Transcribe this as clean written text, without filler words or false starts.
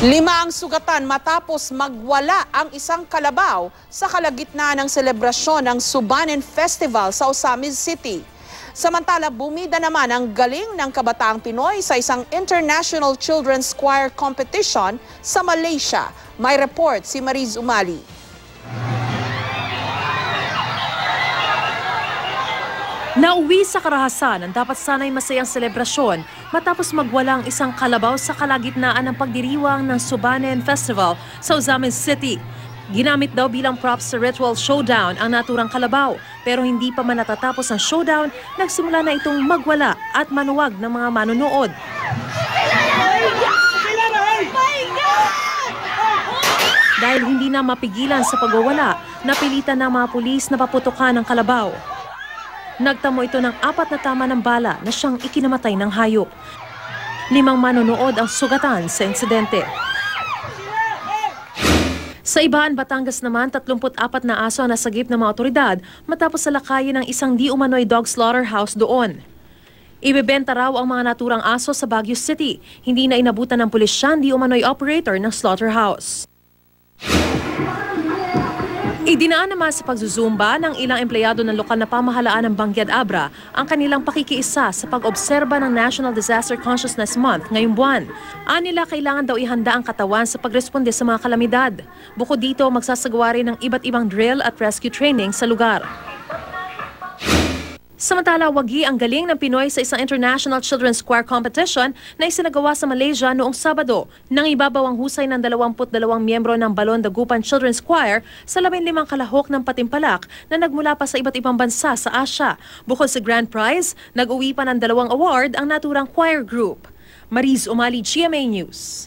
5 ang sugatan matapos magwala ang isang kalabaw sa kalagitnaan ng selebrasyon ng Subanen Festival sa Osamis City. Samantala, bumida naman ang galing ng kabataang Pinoy sa isang International Children's Choir Competition sa Malaysia. May report si Mariz Umali. Nauwi sa karahasan ang dapat sana'y masayang selebrasyon matapos magwalang isang kalabaw sa kalagitnaan ng pagdiriwang ng Subanen Festival sa Osamis City. Ginamit daw bilang props sa ritual showdown ang naturang kalabaw, pero hindi pa man natatapos ang showdown, nagsimula na itong magwala at manuwag ng mga manonood. Dahil hindi na mapigilan sa pagwawala, napilitan ng mga pulis na paputukan ang kalabaw. Nagtamo ito ng 4 na tama ng bala na siyang ikinamatay ng hayop. 5 manonood ang sugatan sa insidente. Sa Ibaan, Batangas naman, 34 na aso ang nasagip ng mga otoridad matapos salakayin ng isang di umano'y dog slaughterhouse doon. Ibebenta raw ang mga naturang aso sa Baguio City. Hindi na inabutan ng pulisya di umano'y operator ng slaughterhouse. Idinaan naman sa pagzuzumba ng ilang empleyado ng lokal na pamahalaan ng Bangyad Abra ang kanilang pakikiisa sa pag-obserba ng National Disaster Consciousness Month ngayong buwan. Anila kailangan daw ihanda ang katawan sa pagresponde sa mga kalamidad. Bukod dito, magsasagawa rin ng iba't ibang drill at rescue training sa lugar. Samantala, wagi ang galing ng Pinoy sa isang International Children's Choir Competition na isinagawa sa Malaysia noong Sabado nang ibabaw ang husay ng 22 miyembro ng Balon Dagupan Children's Choir sa 15 kalahok ng patimpalak na nagmula pa sa iba't ibang bansa sa Asia. Bukod sa grand prize, nag-uwi pa ng 2 award ang naturang choir group. Mariz Umali, GMA News.